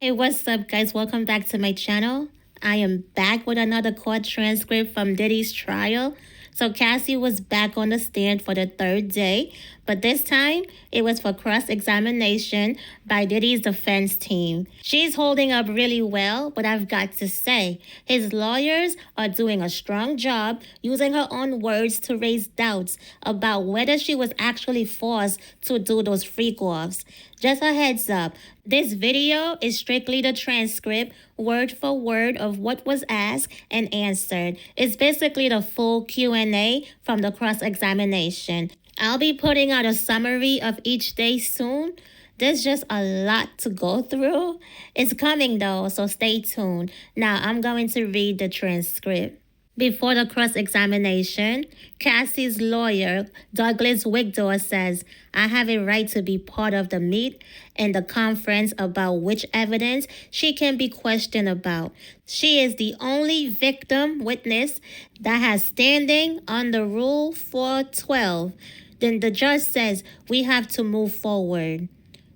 Hey, what's up, guys? Welcome back to my channel. I am back with another court transcript from Diddy's trial. So Cassie was back on the stand for the third day, but this time it was for cross-examination by Diddy's defense team. She's holding up really well, but I've got to say, his lawyers are doing a strong job using her own words to raise doubts about whether she was actually forced to do those freak-offs. Just a heads up, this video is strictly the transcript, word for word of what was asked and answered. It's basically the full Q&A from the cross-examination. I'll be putting out a summary of each day soon. There's just a lot to go through. It's coming though, so stay tuned. Now I'm going to read the transcript. Before the cross-examination, Cassie's lawyer, Douglas Wigdor, says, I have a right to be part of the meet and the conference about which evidence she can be questioned about. She is the only victim witness that has standing under Rule 412. Then the judge says, we have to move forward.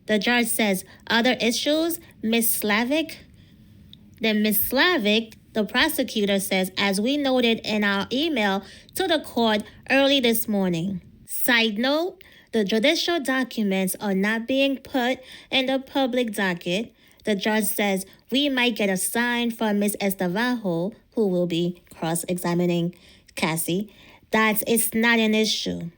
The judge says, other issues, Ms. Slavic? Then Ms. Slavic, the prosecutor, says, as we noted in our email to the court early this morning. Side note, the judicial documents are not being put in the public docket. The judge says we might get a sign from Ms. Estavajo, who will be cross-examining Cassie, that it's not an issue.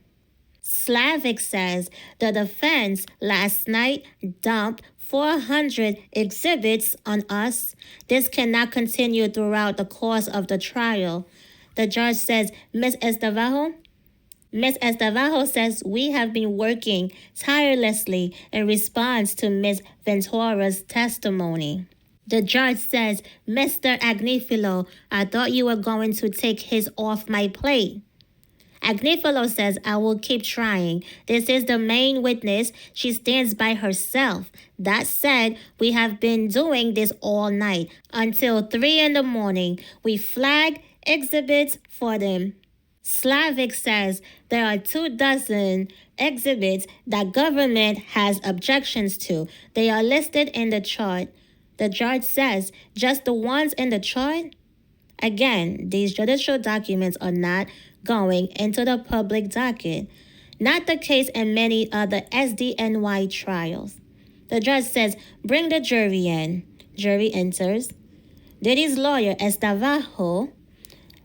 Slavic says the defense last night dumped 400 exhibits on us. This cannot continue throughout the course of the trial. The judge says, Ms. Estavajo? Ms. Estavajo says we have been working tirelessly in response to Ms. Ventura's testimony. The judge says, Mr. Agnifilo, I thought you were going to take his off my plate. Agnifilo says, I will keep trying. This is the main witness. She stands by herself. That said, we have been doing this all night until 3 in the morning. We flag exhibits for them. Slavic says there are 24 exhibits that government has objections to. They are listed in the chart. The judge says, just the ones in the chart? Again, these judicial documents are not going into the public docket. Not the case in many other SDNY trials. The judge says, bring the jury in. Jury enters. Diddy's lawyer, Estavajo,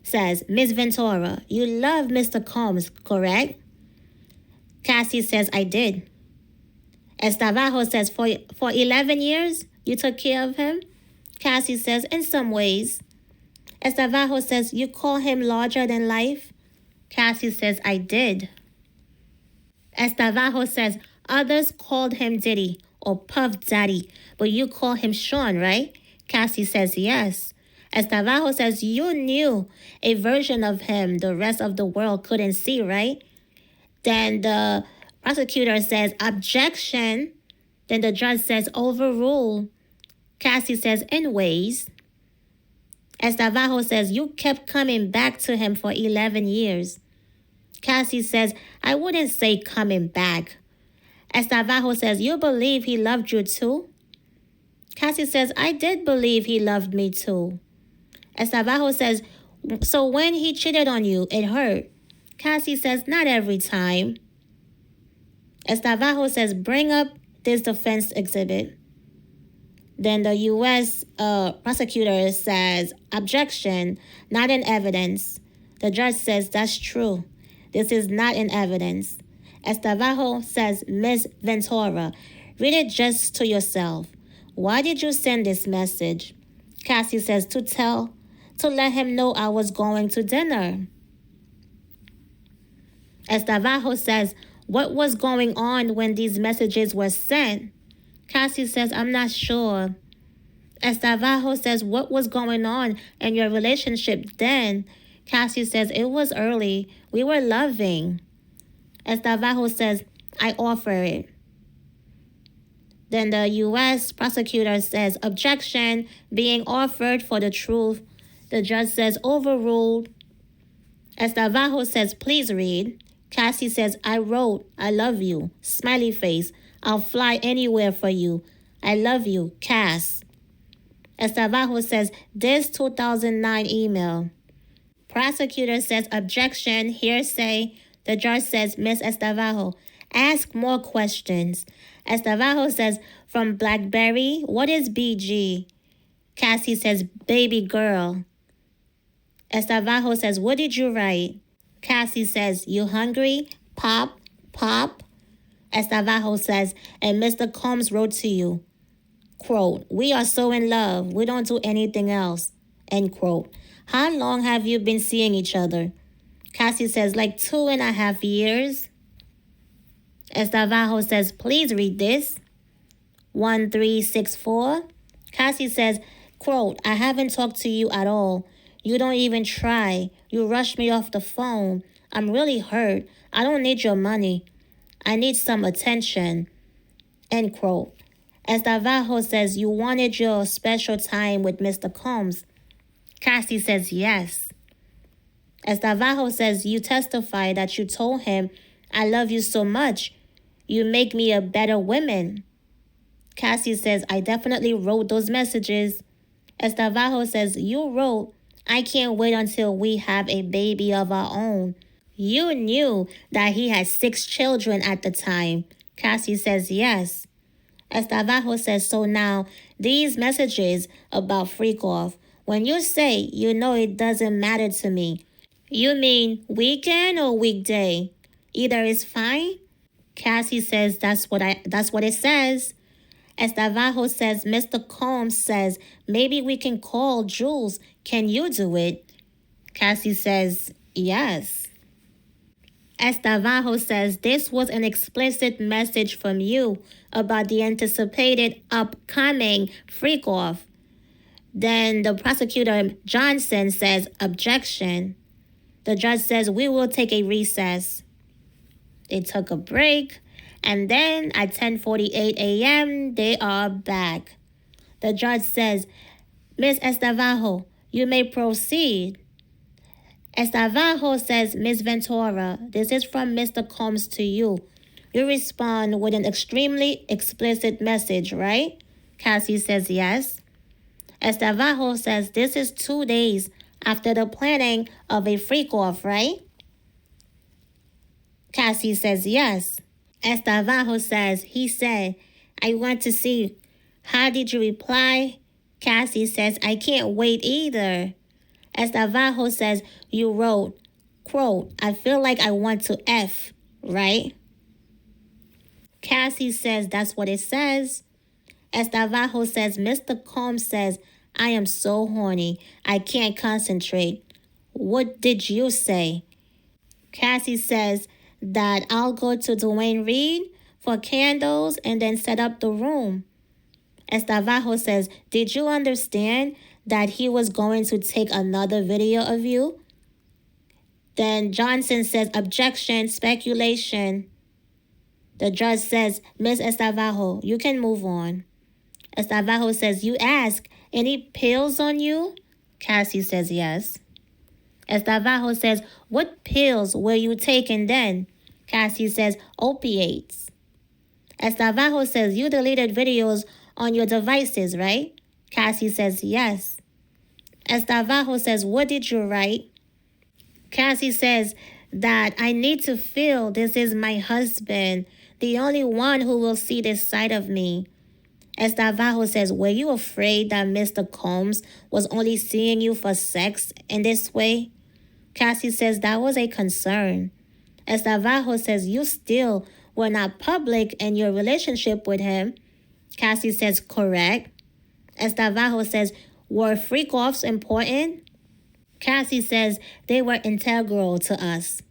says, Ms. Ventura, you love Mr. Combs, correct? Cassie says, I did. Estavajo says, for 11 years, you took care of him? Cassie says, in some ways. Estavajo says, you call him larger than life? Cassie says, I did. Estavajo says, others called him Diddy or Puff Daddy, but you call him Sean, right? Cassie says, yes. Estavajo says, you knew a version of him the rest of the world couldn't see, right? Then the prosecutor says, objection. Then the judge says, overrule. Cassie says, in ways. Estavajo says, you kept coming back to him for 11 years. Cassie says, I wouldn't say coming back. Estavajo says, you believe he loved you too? Cassie says, I did believe he loved me too. Estavajo says, so when he cheated on you, it hurt. Cassie says, not every time. Estavajo says, bring up this defense exhibit. Then the U.S. prosecutor says, objection, not in evidence. The judge says, that's true. This is not in evidence. Estavajo says, Ms. Ventura, read it just to yourself. Why did you send this message? Cassie says, to let him know I was going to dinner. Estavajo says, what was going on when these messages were sent? Cassie says, I'm not sure. Estavajo says, what was going on in your relationship then? Cassie says, it was early. We were loving. Estavajo says, I offer it. Then the U.S. prosecutor says, objection, being offered for the truth. The judge says, overruled. Estavajo says, please read. Cassie says, I wrote, I love you. Smiley face. I'll fly anywhere for you. I love you, Cass. Estavajo says, this 2009 email. Prosecutor says, objection, hearsay. The judge says, Miss Estavajo, ask more questions. Estavajo says, from BlackBerry, what is BG? Cassie says, baby girl. Estavajo says, what did you write? Cassie says, you hungry? Pop, pop. Estavajo says, and Mr. Combs wrote to you. Quote, we are so in love, we don't do anything else. End quote. How long have you been seeing each other? Cassie says, like 2.5 years. Estavajo says, please read this. 1364. Cassie says, quote, I haven't talked to you at all. You don't even try. You rush me off the phone. I'm really hurt. I don't need your money. I need some attention. End quote. Estavajo says, you wanted your special time with Mr. Combs. Cassie says, yes. Estavajo says, you testify that you told him, I love you so much. You make me a better woman. Cassie says, I definitely wrote those messages. Estavajo says, you wrote, I can't wait until we have a baby of our own. You knew that he had 6 children at the time. Cassie says, yes. Estavajo says, so now, these messages about freak off, when you say, you know it doesn't matter to me, you mean weekend or weekday? Either is fine? Cassie says, that's what it says. Estavajo says, Mr. Combs says, maybe we can call Jules. Can you do it? Cassie says, yes. Estavajo says, this was an explicit message from you about the anticipated upcoming freak-off. Then the prosecutor, Johnson, says, objection. The judge says, we will take a recess. They took a break, and then at 10:48 a.m., they are back. The judge says, Miss Estavajo, you may proceed. Estavajo says, Miss Ventura, this is from Mr. Combs to you. You respond with an extremely explicit message, right? Cassie says, yes. Estavajo says, this is 2 days after the planning of a freak-off, right? Cassie says, yes. Estavajo says, he said, I want to see. How did you reply? Cassie says, I can't wait either. Estavajo says, you wrote, quote, I feel like I want to F, right? Cassie says, that's what it says. Estavajo says, Mr. Combs says, I am so horny. I can't concentrate. What did you say? Cassie says that I'll go to Dwayne Reed for candles and then set up the room. Estavajo says, did you understand that he was going to take another video of you? Then Johnson says, objection, speculation. The judge says, Miss Estavajo, you can move on. Estavajo says, you ask, any pills on you? Cassie says, yes. Estavajo says, what pills were you taking then? Cassie says, opiates. Estavajo says, you deleted videos on your devices, right? Cassie says, yes. Estavajo says, what did you write? Cassie says that I need to feel this is my husband, the only one who will see this side of me. Estavajo says, were you afraid that Mr. Combs was only seeing you for sex in this way? Cassie says that was a concern. Estavajo says you still were not public in your relationship with him. Cassie says, correct. Estavajo says, were freak-offs important? Cassie says they were integral to us.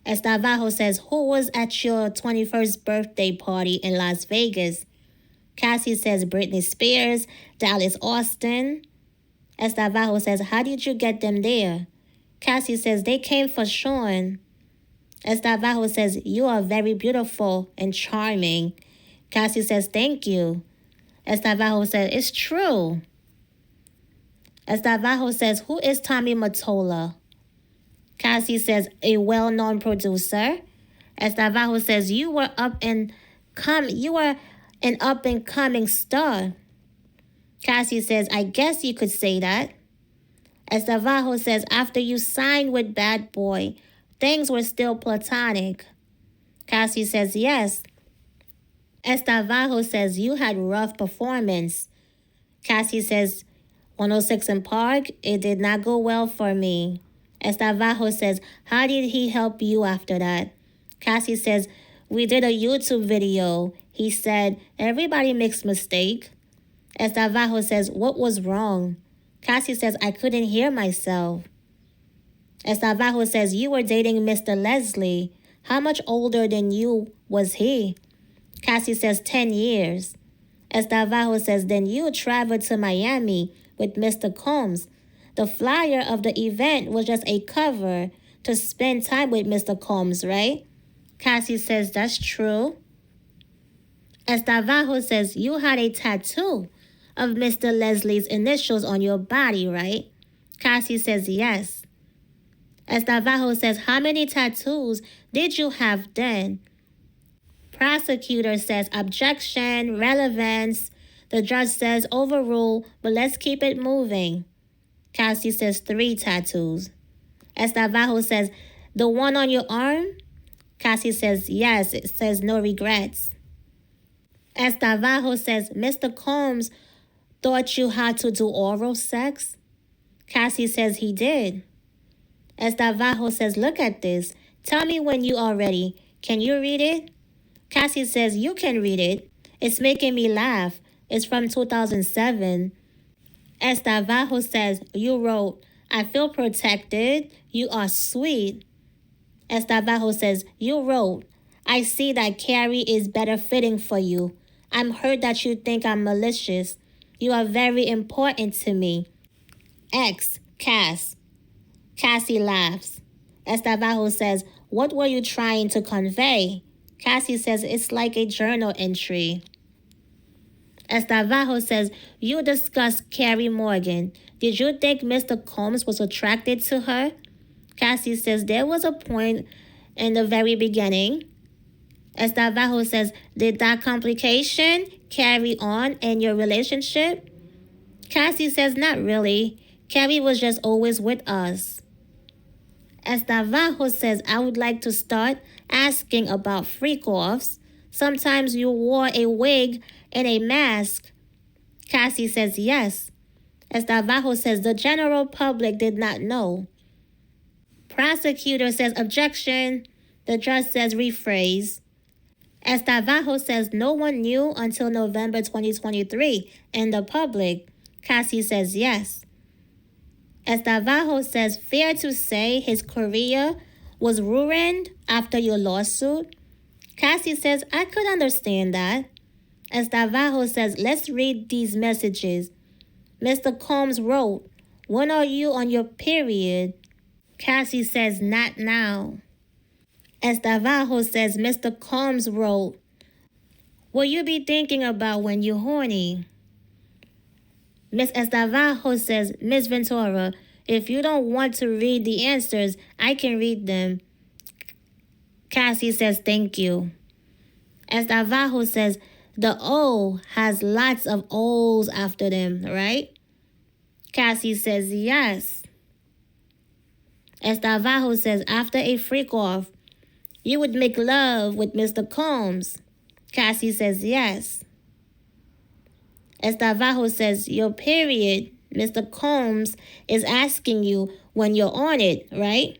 Estavajo says, who was at your 21st birthday party in Las Vegas? Cassie says, Britney Spears, Dallas Austin. Estavajo says, how did you get them there? Cassie says, they came for Sean. Estavajo says, you are very beautiful and charming. Cassie says, thank you. Estavajo says, it's true. Estavajo says, who is Tommy Mottola? Cassie says, a well-known producer. Estavajo says, you were an up-and-coming star. Cassie says, I guess you could say that. Estavajo says, after you signed with Bad Boy, things were still platonic. Cassie says, yes. Estavajo says, you had rough performance. Cassie says, 106 in Park, it did not go well for me. Estavajo says, how did he help you after that? Cassie says, we did a YouTube video. He said, everybody makes mistakes. Estavajo says, what was wrong? Cassie says, I couldn't hear myself. Estavajo says, you were dating Mr. Leslie. How much older than you was he? Cassie says, 10 years. Estavajo says, then you traveled to Miami with Mr. Combs. The flyer of the event was just a cover to spend time with Mr. Combs, right? Cassie says, that's true. Estavajo says, you had a tattoo of Mr. Leslie's initials on your body, right? Cassie says, yes. Estavajo says, how many tattoos did you have then? Prosecutor says, objection, relevance. The judge says, overrule, but let's keep it moving. Cassie says, 3 tattoos. Estavajo says, the one on your arm? Cassie says, yes, it says no regrets. Estavajo says, Mr. Combs thought you had to do oral sex? Cassie says he did. Estavajo says, look at this. Tell me when you are ready. Can you read it? Cassie says, you can read it. It's making me laugh. It's from 2007. Estavajo says, you wrote, I feel protected. You are sweet. Estavajo says, you wrote, I see that Carrie is better fitting for you. I'm hurt that you think I'm malicious. You are very important to me. X, Cass. Cassie laughs. Estavajo says, what were you trying to convey? Cassie says, it's like a journal entry. Estavajo says, you discussed Carrie Morgan. Did you think Mr. Combs was attracted to her? Cassie says, there was a point in the very beginning. Estavajo says, did that complication carry on in your relationship? Cassie says, not really. Carrie was just always with us. Estavajo says, I would like to start asking about freak-offs. Sometimes you wore a wig and a mask. Cassie says, yes. Estavajo says, the general public did not know. Prosecutor says, objection. The judge says, rephrase. Estavajo says, no one knew until November 2023 in the public. Cassie says, yes. Estavajo says, fair to say his career was ruined after your lawsuit. Cassie says, I could understand that. Estavajo says, let's read these messages. Mr. Combs wrote, when are you on your period? Cassie says, not now. Estavajo says, Mr. Combs wrote, what you be thinking about when you're horny? Miss Estavajo says, Miss Ventura, if you don't want to read the answers, I can read them. Cassie says, thank you. Estavajo says, the O has lots of O's after them, right? Cassie says, yes. Estavajo says, after a freak-off, you would make love with Mr. Combs. Cassie says, yes. Estavajo says, your period, Mr. Combs is asking you when you're on it, right?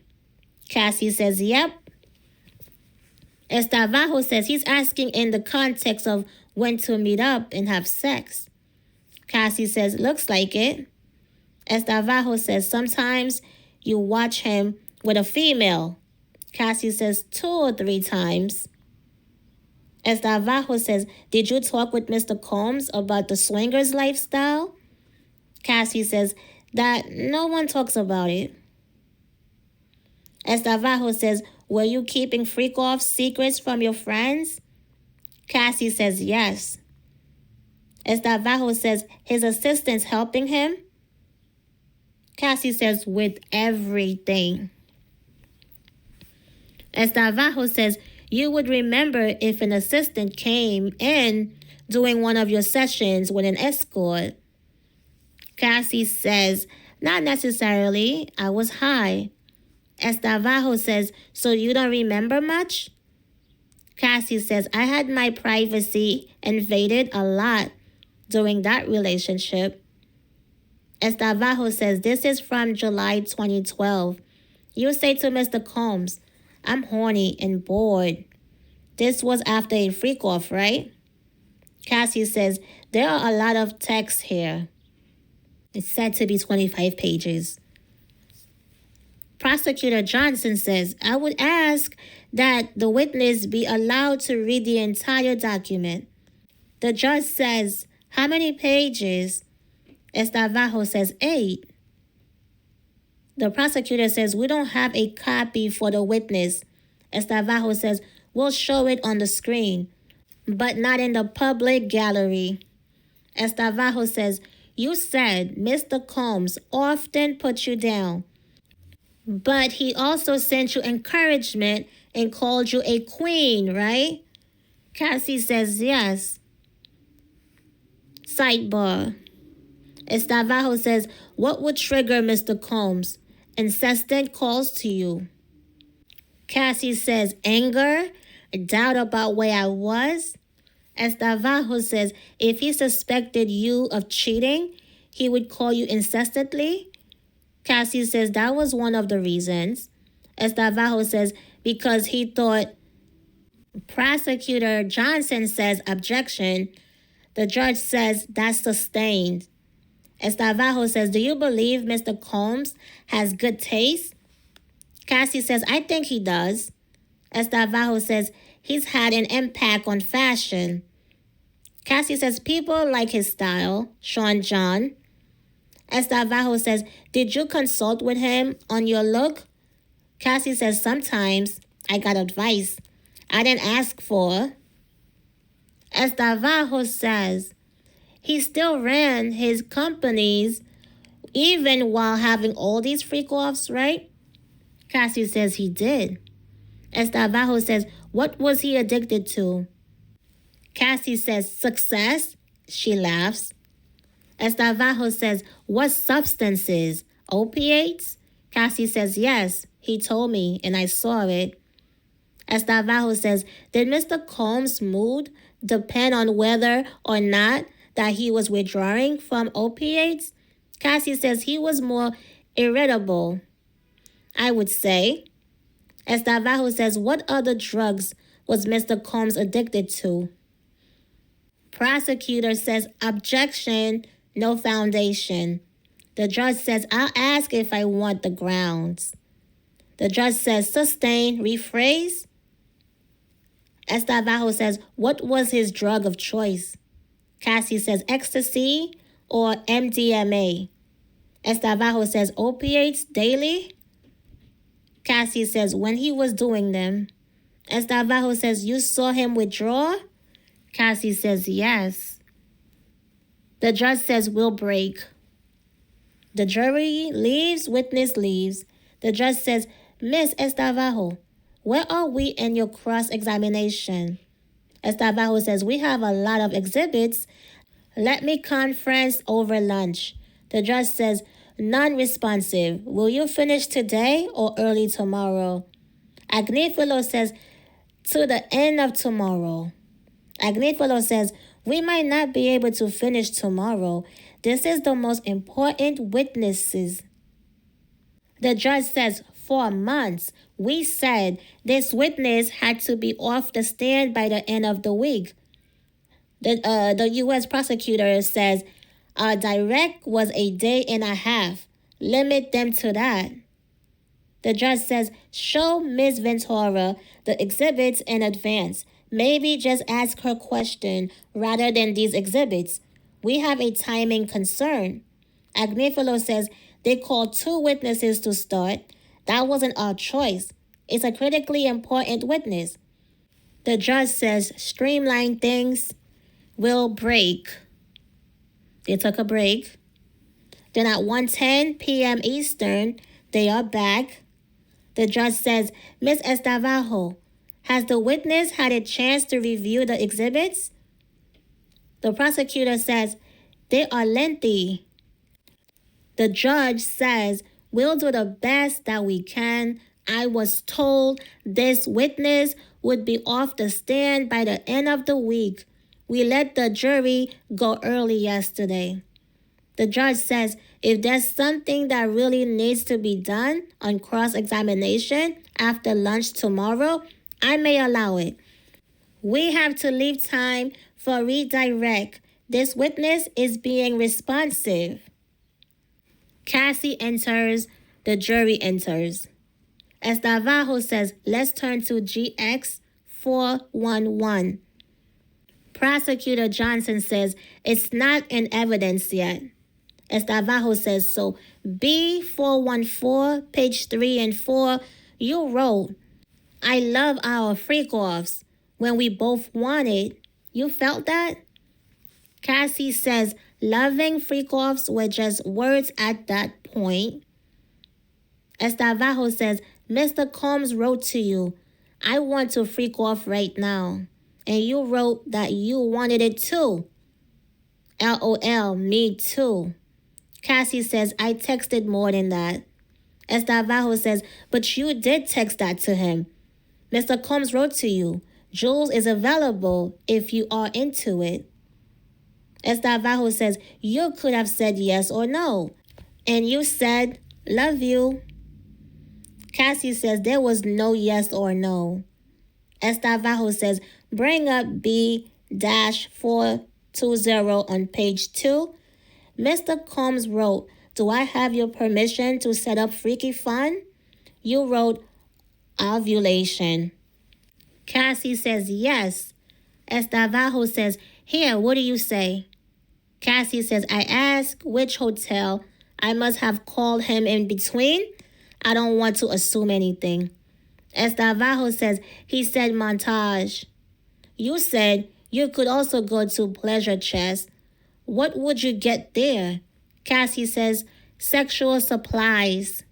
Cassie says, yep. Estavajo says he's asking in the context of when to meet up and have sex. Cassie says, looks like it. Estavajo says, sometimes you watch him with a female. Cassie says, 2 or 3 times. Estavajo says, did you talk with Mr. Combs about the swingers lifestyle? Cassie says, that no one talks about it. Estavajo says, were you keeping freak-off secrets from your friends? Cassie says, yes. Estavajo says, his assistant's helping him? Cassie says, with everything. Estavajo says, you would remember if an assistant came in doing one of your sessions with an escort. Cassie says, not necessarily. I was high. Estavajo says, so you don't remember much? Cassie says, I had my privacy invaded a lot during that relationship. Estavajo says, this is from July 2012. You say to Mr. Combs, I'm horny and bored. This was after a freak-off, right? Cassie says, there are a lot of texts here. It's said to be 25 pages. Prosecutor Johnson says, I would ask that the witness be allowed to read the entire document. The judge says, how many pages? Estavajo says, 8. The prosecutor says, we don't have a copy for the witness. Estavajo says, we'll show it on the screen, but not in the public gallery. Estavajo says, you said Mr. Combs often put you down, but he also sent you encouragement and called you a queen, right? Cassie says, yes. Sidebar. Estavajo says, what would trigger Mr. Combs' incessant calls to you? Cassie says, anger, doubt about where I was. Estavajo says, if he suspected you of cheating, he would call you incessantly. Cassie says, that was one of the reasons. Estavajo says, because he thought. Prosecutor Johnson says, objection. The judge says, that's sustained. Estavajo says, do you believe Mr. Combs has good taste? Cassie says, I think he does. Estavajo says, he's had an impact on fashion. Cassie says, people like his style. Sean John. Estavajo says, did you consult with him on your look? Cassie says, sometimes I got advice I didn't ask for. Estavajo says, he still ran his companies even while having all these freak-offs, right? Cassie says he did. Estavajo says, what was he addicted to? Cassie says, success. She laughs. Estavajo says, what substances? Opiates? Cassie says, yes. He told me and I saw it. Estavajo says, did Mr. Combs' mood depend on whether or not that he was withdrawing from opiates? Cassie says he was more irritable, I would say. Estavajo says, what other drugs was Mr. Combs addicted to? Prosecutor says, objection, no foundation. The judge says, I'll ask if I want the grounds. The judge says, sustain, rephrase. Estavajo says, what was his drug of choice? Cassie says, ecstasy or MDMA. Estavajo says, opiates daily. Cassie says, when he was doing them. Estavajo says, you saw him withdraw? Cassie says, yes. The judge says, we'll break. The jury leaves, witness leaves. The judge says, Miss Estavajo, where are we in your cross-examination? Estavajo says, we have a lot of exhibits. Let me conference over lunch. The judge says, non-responsive. Will you finish today or early tomorrow? Agnifilo says, to the end of tomorrow. Agnifilo says, we might not be able to finish tomorrow. This is the most important witnesses. The judge says, for months, we said this witness had to be off the stand by the end of the week. The U.S. prosecutor says, direct was a day and a half. Limit them to that. The judge says, show Ms. Ventura the exhibits in advance. Maybe just ask her question rather than these exhibits. We have a timing concern. Agnifilo says, they called 2 witnesses to start. That wasn't our choice. It's a critically important witness. The judge says, streamline things. We'll break. They took a break. Then at 1:10 p.m. Eastern, they are back. The judge says, Ms. Estavajo, has the witness had a chance to review the exhibits? The prosecutor says, they are lengthy. The judge says, we'll do the best that we can. I was told this witness would be off the stand by the end of the week. We let the jury go early yesterday. The judge says, if there's something that really needs to be done on cross-examination after lunch tomorrow, I may allow it. We have to leave time for redirect. This witness is being responsive. Cassie enters. The jury enters. As Navajo says, let's turn to GX 411. Prosecutor Johnson says, it's not in evidence yet. As Navajo says, so B414, page 3 and 4, you wrote, I love our freak-offs when we both wanted. You felt that? Cassie says, loving freak-offs were just words at that point. As Navajo says, Mr. Combs wrote to you, I want to freak off right now. And you wrote that you wanted it too. LOL, me too. Cassie says, I texted more than that. As Navajo says, but you did text that to him. Mr. Combs wrote to you, Jules is available if you are into it. As Navajo says, you could have said yes or no. And you said, love you. Cassie says, there was no yes or no. As Navajo says, bring up B-420 on page 2. Mr. Combs wrote, do I have your permission to set up freaky fun? You wrote, ovulation. Cassie says, yes. As Navajo says, here, what do you say? Cassie says, I asked which hotel. I must have called him in between. I don't want to assume anything. As Navajo says, he said montage. You said you could also go to Pleasure Chest. What would you get there? Cassie says, sexual supplies.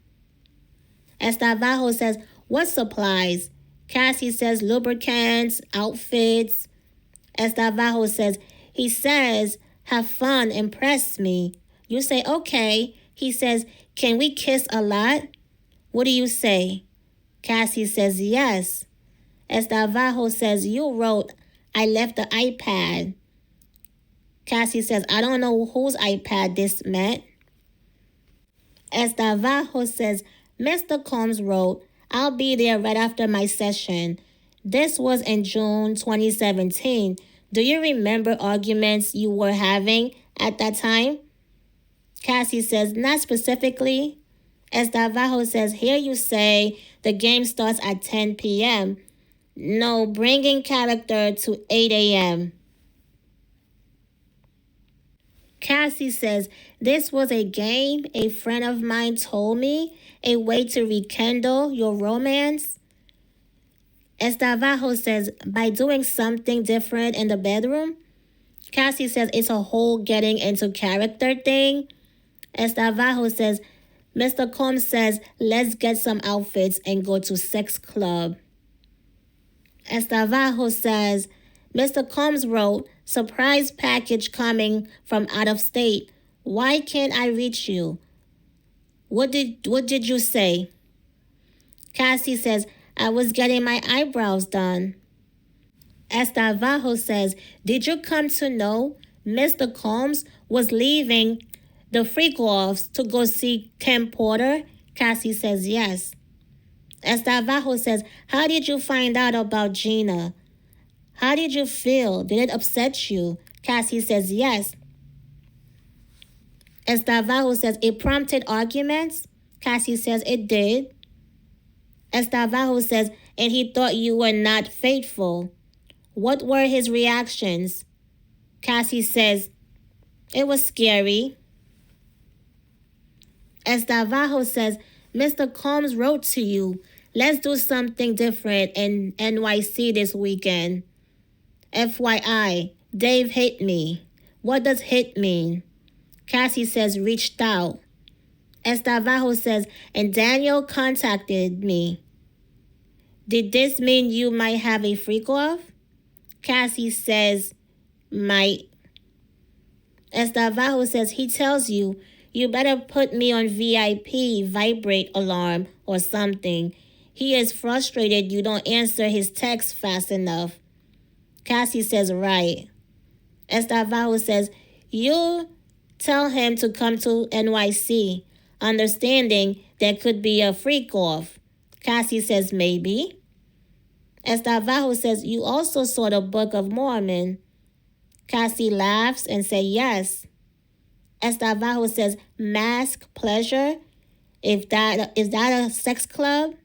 As Navajo says, what supplies? Cassie says, lubricants, outfits. As Navajo says, he says, have fun, impress me. You say, okay. He says, can we kiss a lot? What do you say? Cassie says, yes. As Navajo says, you wrote, I left the iPad. Cassie says, I don't know whose iPad this meant. As Navajo says, Mr. Combs wrote, I'll be there right after my session. This was in June 2017. Do you remember arguments you were having at that time? Cassie says, not specifically. As Navajo says, here you say the game starts at 10 p.m. No, bringing character to 8 a.m. Cassie says, this was a game a friend of mine told me, a way to rekindle your romance. As Navajo says, by doing something different in the bedroom. Cassie says, it's a whole getting into character thing. As Navajo says, Mr. Combs says, let's get some outfits and go to sex club. As Navajo says, Mr. Combs wrote, surprise package coming from out of state. Why can't I reach you? What did you say? Cassie says, I was getting my eyebrows done. As Navajo says, did you come to know Mr. Combs was leaving the freak-offs to go see Kim Porter? Cassie says, yes. As Navajo says, how did you find out about Gina? How did you feel? Did it upset you? Cassie says, yes. As Navajo says, it prompted arguments? Cassie says, it did. As Navajo says, and he thought you were not faithful. What were his reactions? Cassie says, it was scary. As Navajo says, Mr. Combs wrote to you, let's do something different in NYC this weekend. FYI, Dave hit me. What does hit mean? Cassie says, reached out. As Navajo says, and Daniel contacted me. Did this mean you might have a freak-off? Cassie says, might. As Navajo says, he tells you, You better put me on VIP, vibrate alarm, or something. He is frustrated you don't answer his text fast enough. Cassie says, right. Estavajo says, you tell him to come to NYC, understanding there could be a freak-off. Cassie says, maybe. Estavajo says, you also saw the Book of Mormon. Cassie laughs and says, yes. Estavajo says, mask pleasure? Is that a sex club?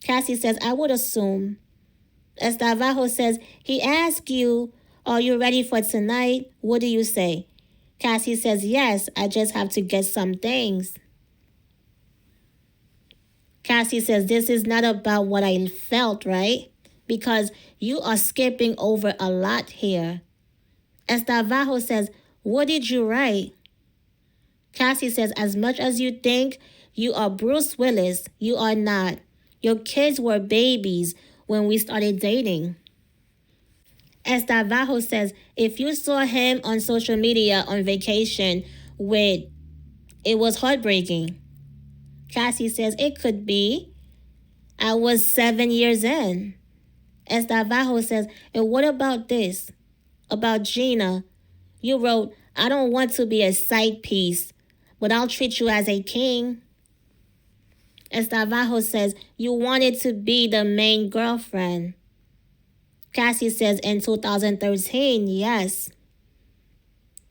Cassie says, I would assume. Estavajo says, he asked you, are you ready for tonight? What do you say? Cassie says, yes, I just have to get some things. Cassie says, this is not about what I felt, right? Because you are skipping over a lot here. Estavajo says, what did you write? Cassie says, as much as you think you are Bruce Willis, you are not. Your kids were babies when we started dating. Estavajo says, if you saw him on social media on vacation it was heartbreaking. Cassie says, it could be. I was 7 years in. Estavajo says, and what about this? About Gina. You wrote, I don't want to be a side piece, but I'll treat you as a king. Estavajo says, you wanted to be the main girlfriend. Cassie says, in 2013, yes.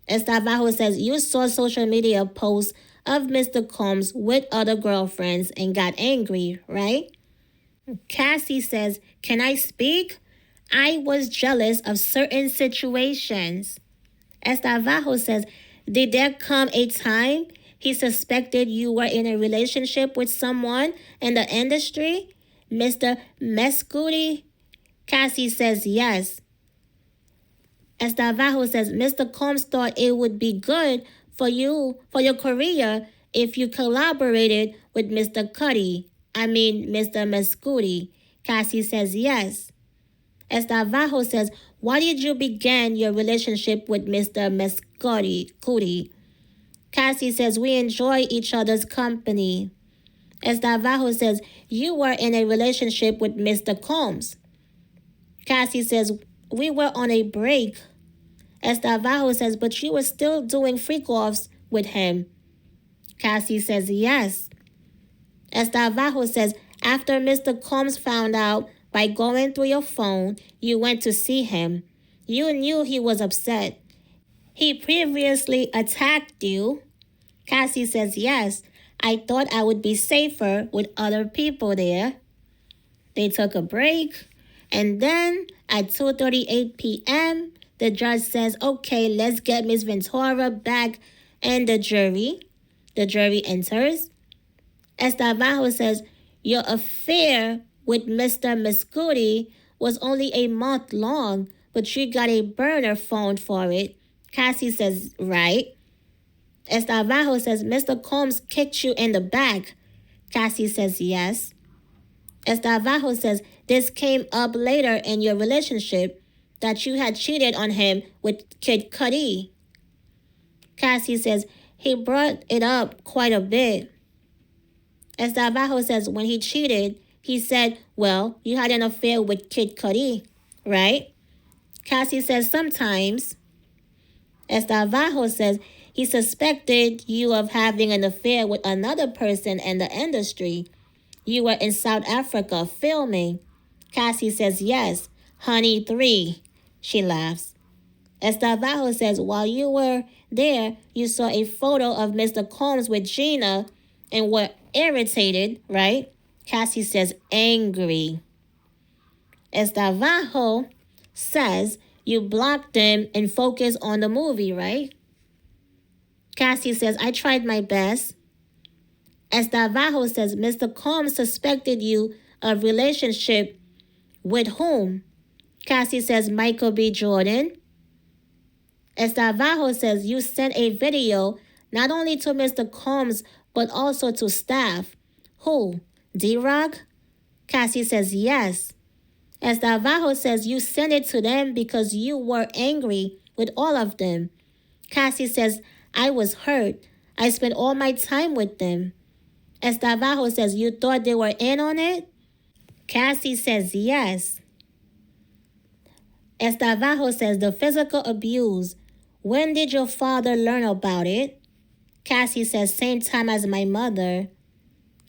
Estavajo says, you saw social media posts of Mr. Combs with other girlfriends and got angry, right? Cassie says, can I speak? I was jealous of certain situations. Estavajo says, did there come a time he suspected you were in a relationship with someone in the industry? Mr. Mescuti? Cassie says, yes. Estavajo says, Mr. Combs thought it would be good for your career if you collaborated with Mr. Mr. Mescuti. Cassie says, yes. Estavajo says, why did you begin your relationship with Mr. Mescuti? Cassie says, we enjoy each other's company. Estavajo says, you were in a relationship with Mr. Combs. Cassie says, we were on a break. Estavajo says, but you were still doing freak-offs with him. Cassie says, yes. Estavajo says, after Mr. Combs found out by going through your phone, you went to see him. You knew he was upset. He previously attacked you. Cassie says, yes. I thought I would be safer with other people there. They took a break. And then at 2:38 p.m., the judge says, okay, let's get Ms. Ventura back and the jury. The jury enters. Estavajo says, your affair with Mr. Mescuti was only a month long, but you got a burner phone for it. Cassie says, right. Estavajo says, Mr. Combs kicked you in the back. Cassie says, yes. Estavajo says, this came up later in your relationship that you had cheated on him with Kid Cudi. Cassie says, he brought it up quite a bit. Estavajo says, when he cheated, he said, well, you had an affair with Kid Cudi, right? Cassie says, sometimes. Estavajo says, he suspected you of having an affair with another person in the industry. You were in South Africa filming. Cassie says, yes, Honey 3. She laughs. Estavajo says, while you were there, you saw a photo of Mr. Combs with Gina and were irritated, right? Cassie says, angry. Estavajo says, you blocked them and focused on the movie, right? Cassie says, I tried my best. Estavajo says, Mr. Combs suspected you of relationship with whom? Cassie says, Michael B. Jordan. Estavajo says, you sent a video not only to Mr. Combs, but also to staff. Who? D-Rock? Cassie says, yes. Estavajo says, you sent it to them because you were angry with all of them. Cassie says, I was hurt. I spent all my time with them. Estavajo says, you thought they were in on it? Cassie says, yes. Estavajo says, the physical abuse. When did your father learn about it? Cassie says, same time as my mother.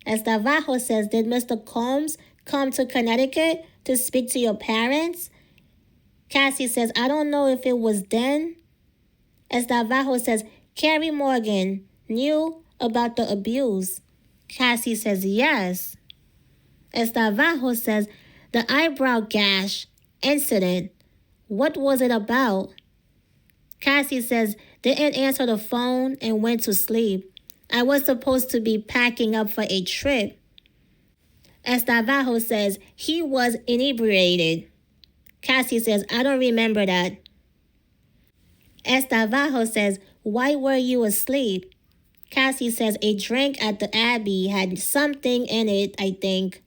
Estavajo says, did Mr. Combs come to Connecticut to speak to your parents? Cassie says, I don't know if it was then. Estavajo says, Carrie Morgan knew about the abuse. Cassie says, yes. Estavajo says, the eyebrow gash incident. What was it about? Cassie says, didn't answer the phone and went to sleep. I was supposed to be packing up for a trip. Estavajo says, he was inebriated. Cassie says, I don't remember that. Estavajo says, why were you asleep? Cassie says, a drink at the Abbey had something in it, I think.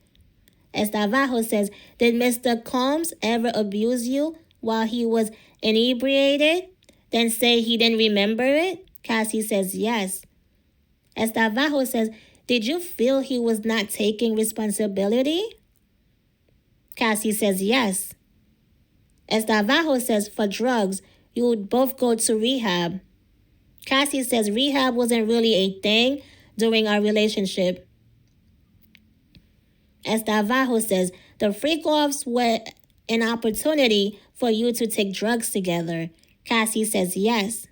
Estavajo says, did Mr. Combs ever abuse you while he was inebriated? Then say he didn't remember it? Cassie says, yes. Estavajo says, did you feel he was not taking responsibility? Cassie says, yes. Estavajo says, for drugs, you would both go to rehab. Cassie says rehab wasn't really a thing during our relationship. Estavajo says, the freak-offs were an opportunity for you to take drugs together. Cassie says, yes.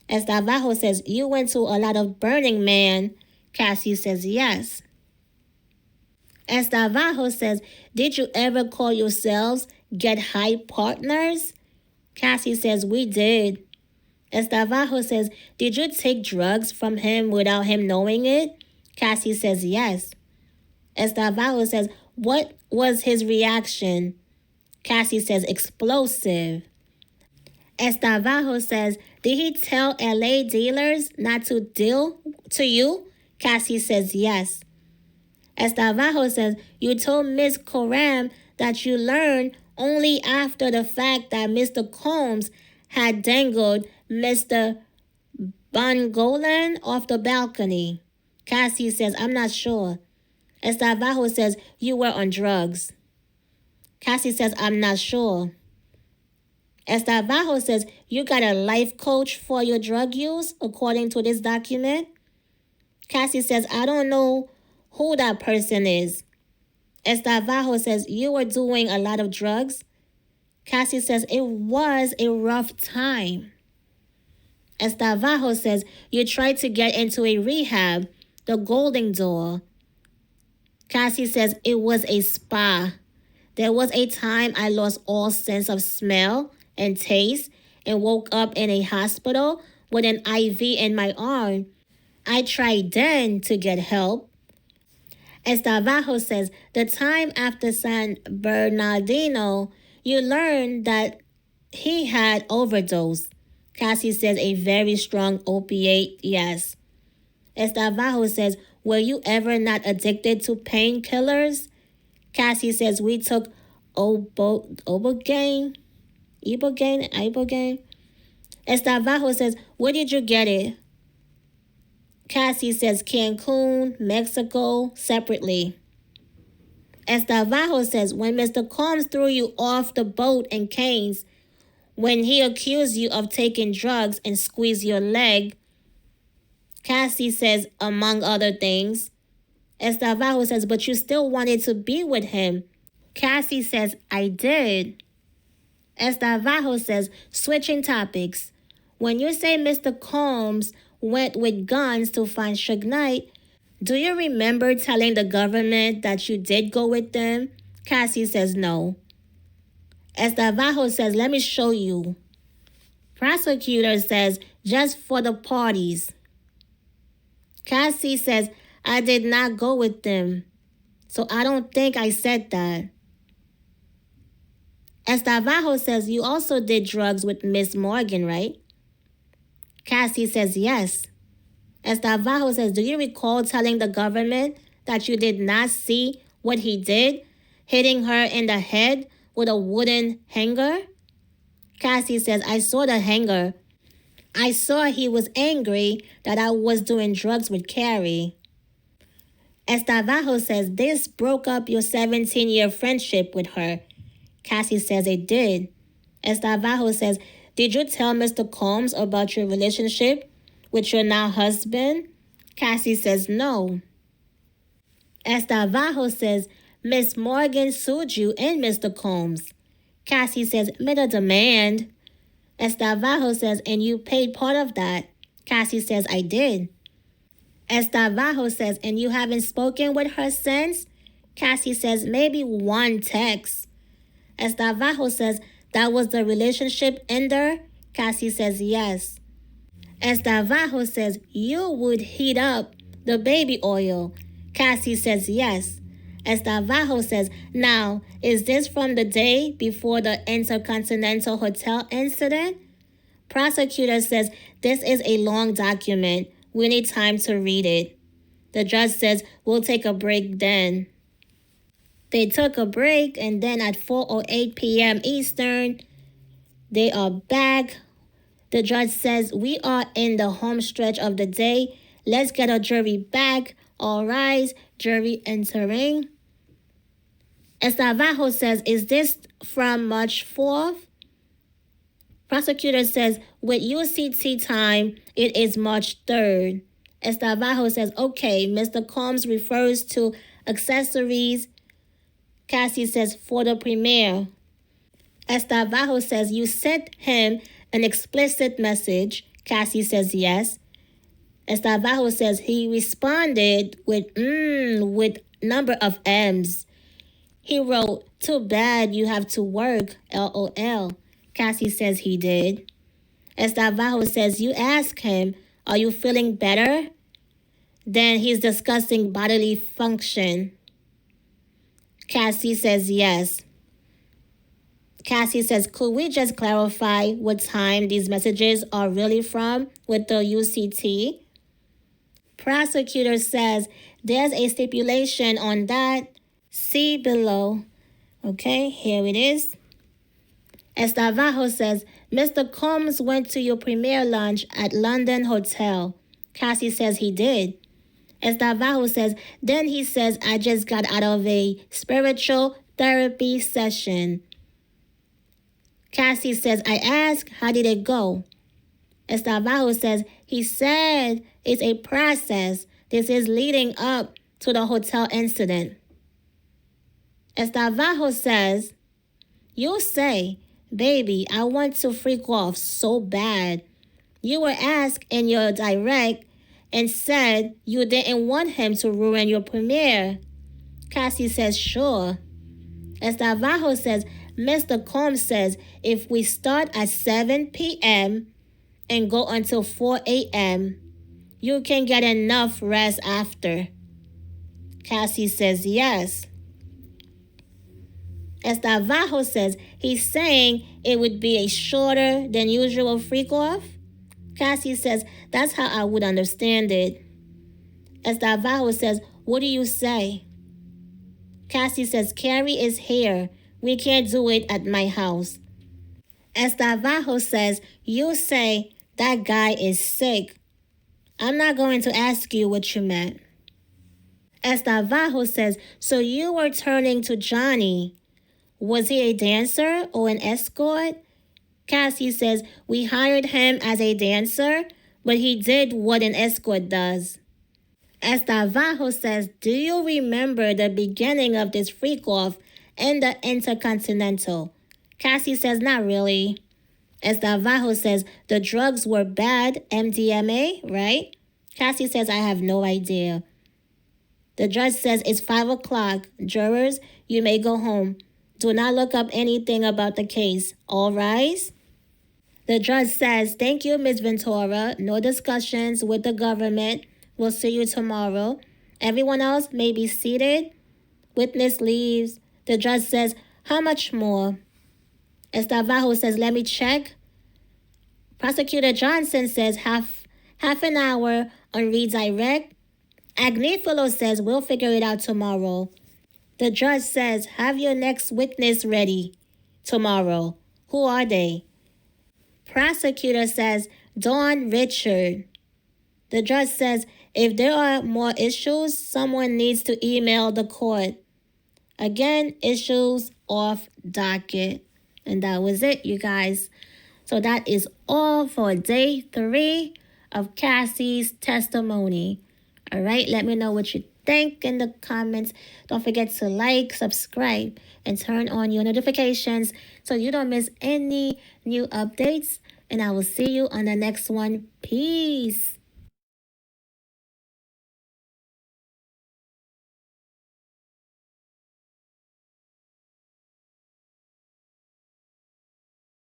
Estavajo says, you went to a lot of Burning Man. Cassie says, yes. Estavajo says, did you ever call yourselves Get High Partners? Cassie says, we did. Estavajo says, did you take drugs from him without him knowing it? Cassie says, yes. Estavajo says, what was his reaction? Cassie says, explosive. Estavajo says, did he tell LA dealers not to deal to you? Cassie says, yes. Estavajo says, you told Miss Coram that you learned only after the fact that Mr. Combs had dangled Mr. Bongolan off the balcony. Cassie says, I'm not sure. Estavajo says, you were on drugs. Cassie says, I'm not sure. Estavajo says, you got a life coach for your drug use, according to this document? Cassie says, I don't know who that person is. Estavajo says, you were doing a lot of drugs? Cassie says, it was a rough time. Estavajo says, you tried to get into a rehab, the Golden Door. Cassie says, it was a spa. There was a time I lost all sense of smell and taste and woke up in a hospital with an IV in my arm. I tried then to get help. Estavajo says, the time after San Bernardino, you learned that he had overdosed. Cassie says, a very strong opiate, yes. Estavajo says, were you ever not addicted to painkillers? Cassie says, we took Ibogaine. Estavajo says, where did you get it? Cassie says, Cancun, Mexico, separately. Estavajo says, when Mr. Combs threw you off the boat in Canes, when he accused you of taking drugs and squeezed your leg, Cassie says, among other things. Estavajo says, but you still wanted to be with him. Cassie says, I did. Estavajo says, switching topics. When you say Mr. Combs went with guns to find Suge Knight, do you remember telling the government that you did go with them? Cassie says, no. Estavajo says, let me show you. Prosecutor says, just for the parties. Cassie says, I did not go with them, so I don't think I said that. Estavajo says, you also did drugs with Miss Morgan, right? Cassie says, yes. Estavajo says, do you recall telling the government that you did not see what he did, hitting her in the head with a wooden hanger? Cassie says, I saw the hanger, I saw he was angry that I was doing drugs with Carrie. Estavajo says, this broke up your 17-year friendship with her. Cassie says it did. Estavajo says, did you tell Mr. Combs about your relationship with your now husband? Cassie says no. Estavajo says, Miss Morgan sued you and Mr. Combs. Cassie says, made a demand. Estavajo says, and you paid part of that. Cassie says, I did. Estavajo says, and you haven't spoken with her since? Cassie says, maybe one text. Estavajo says, that was the relationship ender? Cassie says, yes. Estavajo says, you would heat up the baby oil. Cassie says, yes. Estavajo says, now, is this from the day before the Intercontinental Hotel incident? Prosecutor says, this is a long document. We need time to read it. The judge says, we'll take a break then. They took a break, and then at 4:08 p.m. Eastern, they are back. The judge says, we are in the home stretch of the day. Let's get a jury back. All rise. Jury entering. Estavajo says, is this from March 4th? Prosecutor says, with UCT time, it is March 3rd. Estavajo says, okay, Mr. Combs refers to accessories. Cassie says, for the premiere. Estavajo says, you sent him an explicit message. Cassie says, yes. Estavajo says, he responded with number of M's. He wrote, too bad you have to work, LOL. Cassie says he did. Estavajo says, you ask him, are you feeling better? Then he's discussing bodily function. Cassie says yes. Cassie says, could we just clarify what time these messages are really from with the UCT? Prosecutor says, there's a stipulation on that. See below. Okay, here it is. Estavajo says, Mr. Combs went to your premiere lunch at London Hotel. Cassie says he did. Estavajo says, then he says, I just got out of a spiritual therapy session. Cassie says, I asked, how did it go? Estavajo says, he said it's a process. This is leading up to the hotel incident. Estavajo says, you say, baby, I want to freak off so bad. You were asked in your direct and said you didn't want him to ruin your premiere. Cassie says, sure. Estavajo says, Mr. Combs says, if we start at 7 p.m. and go until 4 a.m., you can get enough rest after. Cassie says, yes. Estavajo says, he's saying it would be a shorter than usual freak-off. Cassie says, that's how I would understand it. Estavajo says, what do you say? Cassie says, Carrie is here. We can't do it at my house. Estavajo says, you say that guy is sick. I'm not going to ask you what you meant. Estavajo says, so you were turning to Johnny. Was he a dancer or an escort? Cassie says, we hired him as a dancer, but he did what an escort does. Estavajo says, do you remember the beginning of this freak-off in the Intercontinental? Cassie says, not really. Estavajo says, the drugs were bad, MDMA, right? Cassie says, I have no idea. The judge says, it's 5 o'clock. Jurors, you may go home. Do not look up anything about the case. All rise. The judge says, thank you, Ms. Ventura. No discussions with the government. We'll see you tomorrow. Everyone else may be seated. Witness leaves. The judge says, how much more? Estavajo says, let me check. Prosecutor Johnson says, half an hour on redirect. Agnifilo says, we'll figure it out tomorrow. The judge says, have your next witness ready tomorrow. Who are they? Prosecutor says, Dawn Richard. The judge says if there are more issues, someone needs to email the court. Again, issues off docket. And that was it, you guys. So that is all for day 3 of Cassie's testimony. All right, let me know what you think in the comments. Don't forget to like, subscribe, and turn on your notifications so you don't miss any new updates. And I will see you on the next one. Peace.